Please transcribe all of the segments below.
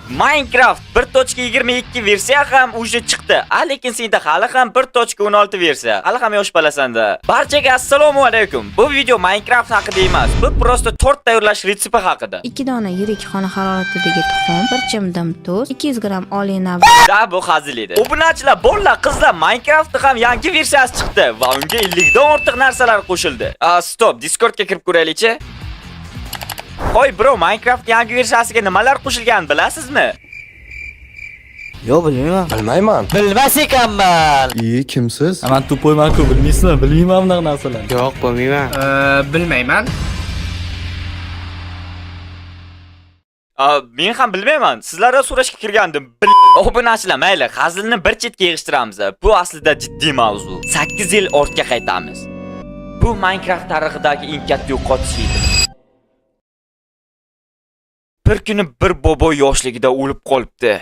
Minecraft 1.22 versiya ham уже chiqdi. Lekin senda hali ham 1.16 versiya. Hali ham yosh bolasanda. Barchaga assalomu alaykum. Bu video Minecraft haqida emas. Bu prosta tort tayyorlash retsepti haqida. 2 dona yirik xona haroratidagi tuxum, 1 chimdim tuz, 200 gram oliy nav. Da bu hazil edi. Obunachilar, bolalar, qizlar, Minecraftning ham yangi versiyasi chiqdi va unga 50 dan ortiq narsalar qo'shildi. Stop, Discordga kirib ko'raylik-chi. Hoy bro, Minecraft yangi versiyasiga nimalar qo'shilganini bilasizmi? Yo'q, bilmayman. Bilmayman. Bilmas ekanman. Kimsiz? Men to'poyman-ku, bilmaysizmi? Bilmayman bunaqa narsalarni. Yo'q, bilmayman. Bilmayman. Men ham bilmayman. Sizlardan so'rashga kirgandim. Obunachilar, mayli, hazilni bir chetga yig'ishtiramiz. Bu aslida jiddiy mavzu. 8 yil ortga qaytamiz. Bu Minecraft tarixidagi eng katta yo'qotish edi. Bir kuni bir bobo yoshligida o'lib qolibdi.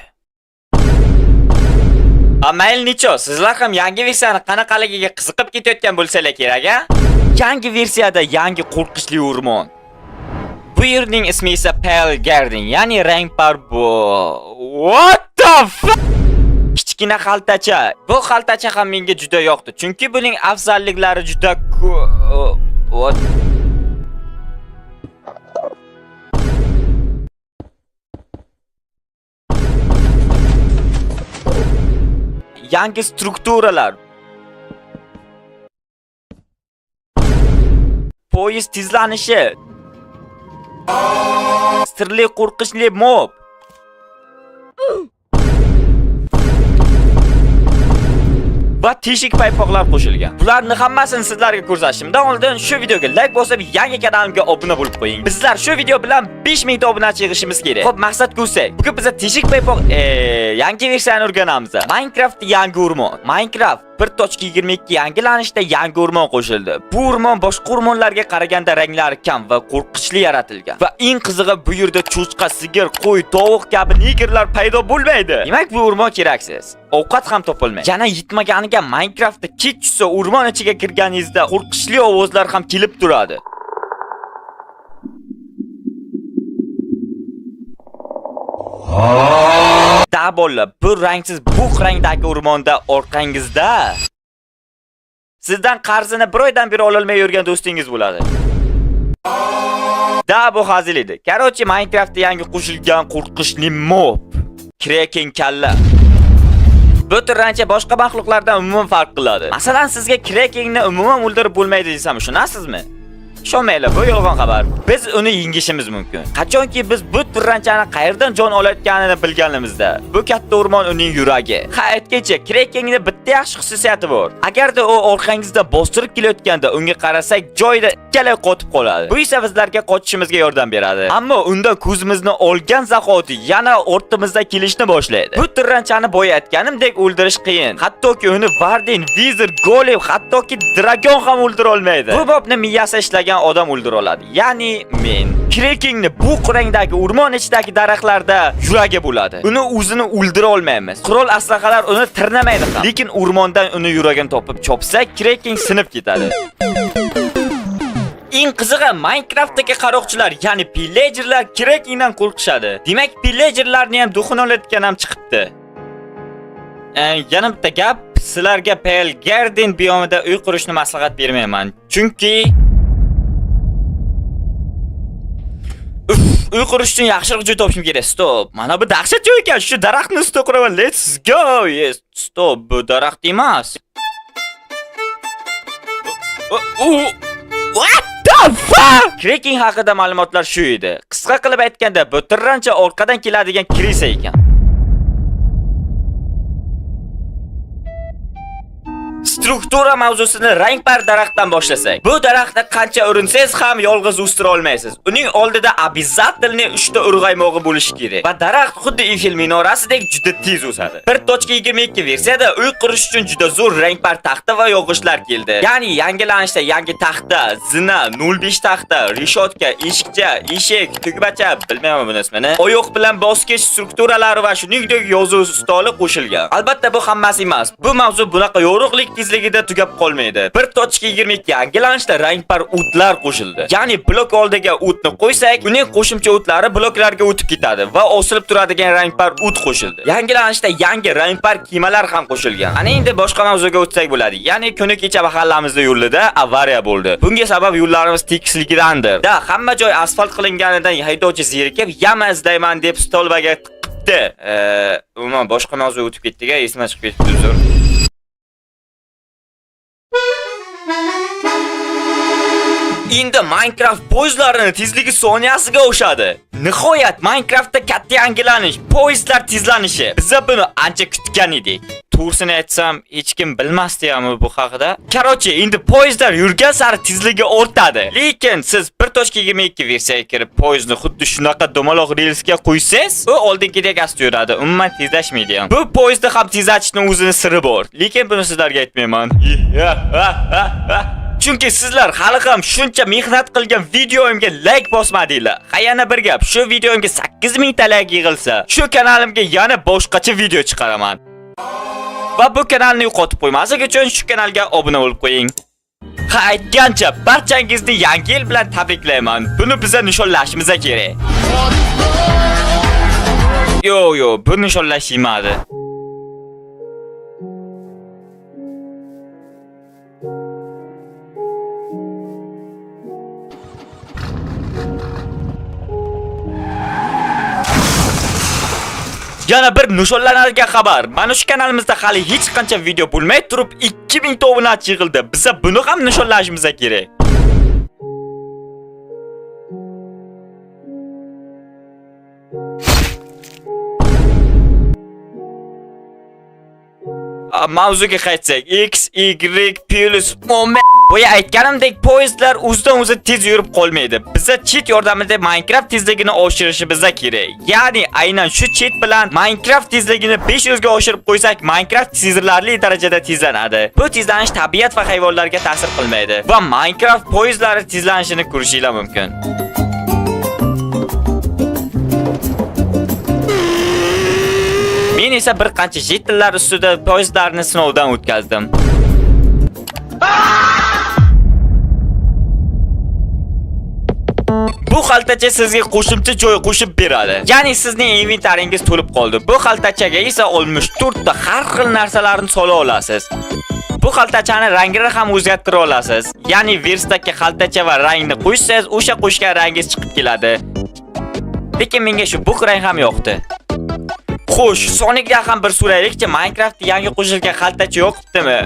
Mayli necho, sizlar ham yangi versiyani qanaqaligiga qiziqib ketayotgan bo'lsalar kerak-a? Yangi versiyada yangi qo'rqinchli o'rmon. Bu yerning ismi esa Pale Garden, ya'ni rangpar bu. What the fuck? Kichkina xaltacha. Bu xaltacha ham menga juda yoqdi, chunki buning afzalliklari juda ko'p. Yangi strukturalar. Poyezd tezlanishi. Sirli qo'rqinchli mob. Va teshik paypoqlar qo'shilgan. Bularni hammasini sizlarga ko'rsatishimdan oldin shu videoga like bosib, yangi kanalimga obuna bo'lib qo'ying. Bizlar shu video bilan 5000 ta obunachi yig'ishimiz kerak. Xo'p, maqsad ko'rsak, bugun biz teshik paypoq yangi versiyani o'rganamiz. Minecraft yangi o'rmon. Minecraft 1.22 yangilanishda yangi o'rmon qo'shildi. Bu o'rmon boshqa o'rmonlarga qaraganda ranglari kam va qo'rqinchli yaratilgan. Va eng qizig'i, bu yerda cho'chqa, sigir, qo'y, tovuq kabi nigerlar paydo bo'lmaydi. Demak, bu o'rmon keraksiz. Ovqat ham topilmaydi. Yana yetmaganiga Minecraftda kech tushsa o'rmon ichiga kirganingizda qo'rqinchli ovozlar ham kelib turadi. Da bolalar, bu rangsiz bug' rangdagi o'rmonda orqangizda sizdan qarzini bir oydan beri ololmay yurgan do'stingiz bo'ladi. Da bu hazil edi. Qarochi, Minecraftda yangi qo'shilgan qo'rqinchli mob, Kraken kalla. Bu turrancha boshqa maxluqlardan umuman farq qiladi. Masalan, sizga Krakenni umuman o'ldirib bo'lmaydi desam, ishonasizmi? Ishonmaylar, bu yolg'on xabar. Biz uni yengishimiz mumkin. Qachonki biz bu turranchani qayerdan jon olayotganini bilganimizda, bu katta o'rmon uning yuragi. Aytgancha, Krakenning bitta yaxshi xususiyati bor. Agarda u orqangizda bostirib kelayotganda unga qarasak, joyida ikkalay qotib qoladi. Bu esa bizlarga qochishimizga yordam beradi. Ammo unda ko'zimizni olgan zahoti yana ortimizda kelishni boshlaydi. Bu turranchani boya aytganimdek o'ldirish qiyin. Hattoki uni Warden, Wizard, Golem, hattoki dragon ham o'ldira olmaydi. Bu bobni miyasi ishlagan odam o'ldira oladi. Ya'ni men. Krakenni bu rangdagi o'rmon ichidagi daraxtlarda yuragi bo'ladi. Uni o'zini o'ldira olmaymiz. Qurol aslahalar uni tirnamaydi ham. Lekin o'rmondan uni yuragini topib chopsak, Kraken sinib ketadi. Eng qizig'i, Minecraftdagi qaroqchilar, ya'ni pillagerlar Krakendan qo'rqishadi. Demak, pillagerlarni ham duxin olayotgan ham chiqibdi. Yana bitta gap, sizlarga Pale Garden biyomida uy qurishni maslahat bermayman. Chunki uy qurish uchun yaxshiroq joy topishim kerak. Stop. Mana bu dahshat joy ekan. Shu daraxtni ustida quraman. Let's go. Yes. Stop. Bu daraxt emas. What the fuck? Kraken haqida ma'lumotlar shu edi. Qisqa qilib aytganda, bu turrancha orqadan keladigan krisa ekan. Struktura mavzusini rangpar daraxtdan boshlasak. Bu daraxtni qancha urinsangiz ham yolg'iz o'stira olmaysiz. Uning oldida обязательно 3 ta urg'aymog'i bo'lishi kerak. Va daraxt xuddi Eiffel minorasidek juda tez o'sadi. 1.22 versiyada uy qurish uchun juda zo'r rangpar taxta va yog'ochlar keldi. Ya'ni yangilanishda yangi taxta, zina, 05 taxta, reshotka, eshikcha, eshik, tugmacha, bilmayman buni ismini, oyoq bilan bosqich strukturalari va shuningdek yozuv stoli qo'shilgan. Albatta bu hammasi emas. Bu mavzu bunaqa yorug'lik tezlik tezligida tugab qolmaydi. 1.22 yangilanishda rangpar o'tlar qo'shildi. Ya'ni blok oldiga o'tni qo'ysak, uning qo'shimcha o'tlari bloklarga o'tib ketadi va osilib turadigan rangpar o't qo'shildi. Yangilanishda yangi rangpar kiyimlar ham qo'shilgan. Ana endi boshqa mavzuga o'tsak bo'ladi. Ya'ni kuni kecha mahallamizda yo'lida avariya bo'ldi. Bunga sabab yo'llarimiz tekisligidandir. Da hamma joy asfalt qilinganidan haydovchi zerikib, yama izlayman deb stolbaga tiqibdi. Umuman boshqa mavzuga o'tib ketdik-a, esimdan chiqib ketdi, uzr. Endi Minecraft poyezdlarini tezligi soniyasiga o'xshadi. Nihoyat Minecraftda katta yangilanish, poyezdlar tezlanishi. Biz buni ancha kutgan edik. To'g'risini aytsam, hech kim bilmasdi-mi bu haqida? Qarochi, endi poyezdlar yurgan sari tezligi ortadi. Lekin siz 1.22 versiyaga kirib poyezdni xuddi shunaqa domaloq relsga qo'ysangiz, u oldingidek asta yuradi, umuman tezlashmaydi ham. Bu poyezdni ham tezlatishning o'zining siri bor. Lekin buni sizlarga aytmayman. Chunki sizlar hali ham shuncha mehnat qilgan videoimga like bosmadinglar. Ha yana bir gap, shu videoimga 8000 ta like yig'ilsa, shu kanalimga yana boshqacha video chiqaraman. Va bu kanalni yo'qotib qo'ymaslik uchun shu kanalga obuna bo'lib qo'ying. Ha aytgancha, barchangizni yangi yil bilan tabriklayman. Buni biza nishonlashimiz kerak. Yo, bu nishonlash emadi. Yana bir nishonlanadigan xabar. Mana shu kanalimizda hali hech qancha video bo'lmay turib 2000 ta obunachi yig'ildi. Biz buni ham nishonlashimiz kerak. Mavzuga qaytsak, X, Y plus moment. Boya aytganimdek, poyezdlar o'zidan o'zi tez yurib qolmaydi. Biza chet yordamida Minecraft tezligini oshirishimiz kerak. Ya'ni aynan shu chet bilan Minecraft tezligini 500 ga oshirib qo'ysak, Minecraft sezilarli darajada tezlanadi. Bu tezlanish tabiat va hayvonlarga ta'sir qilmaydi va Minecraft poyezdlari tezlanishini ko'rishingiz mumkin. Men esa bir qancha jetlar ustida poyezdlarni sinovdan o'tkazdim. Bu xaltacha sizga qo'shimcha joy qo'shib beradi. Ya'ni sizning inventaringiz to'lib qoldi. Bu xaltachaga esa 64 ta har xil narsalarni sola olasiz. Bu xaltachani rangini ham o'zgartira olasiz. Ya'ni versdagi xaltacha va rangni qo'ysangiz, o'sha qo'shgan rangingiz chiqib keladi. Lekin menga shu buq rang ham yoqdi. Xo'sh, Sonic'dan ham bir so'raylikchi, Minecraftda yangi qo'shilgan xaltacha yo'qdimi?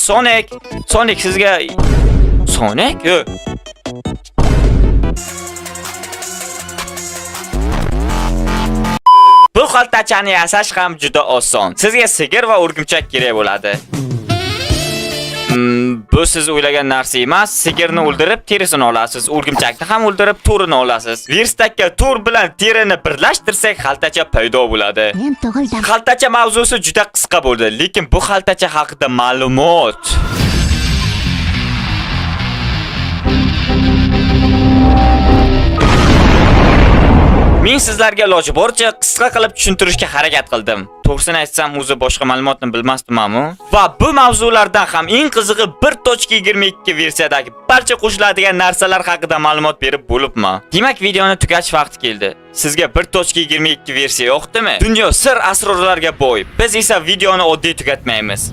Sonic sizga Sonic? Bu xaltachani yasash ham juda oson. Sizga sigir va o'rgimchak kerak bo'ladi. Bu siz o'ylagan narsa emas. Sigirni o'ldirib terisini olasiz, o'rgimchakni ham o'ldirib to'rini olasiz. Verstakka to'r bilan terini birlashtirsak, xaltacha paydo bo'ladi. Xaltacha mavzusi juda qisqa bo'ldi, lekin bu xaltacha haqida ma'lumot men sizlarga iloji boricha qisqa qilib tushuntirishga harakat qildim. To'g'risini aytsam, o'zi boshqa ma'lumotni bilmasdim-ku. Va bu mavzulardan ham eng qizig'i 1.22 versiyadagi barcha qo'shiladigan narsalar haqida ma'lumot berib bo'libman. Demak, videoni tugatish vaqti keldi. Sizga 1.22 versiya yoqdimi? Dunyo sir asrorlarga boy. Biz esa videoni oddiy tugatmaymiz.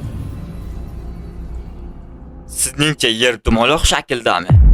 Sizningcha yer dumaloq shakldami?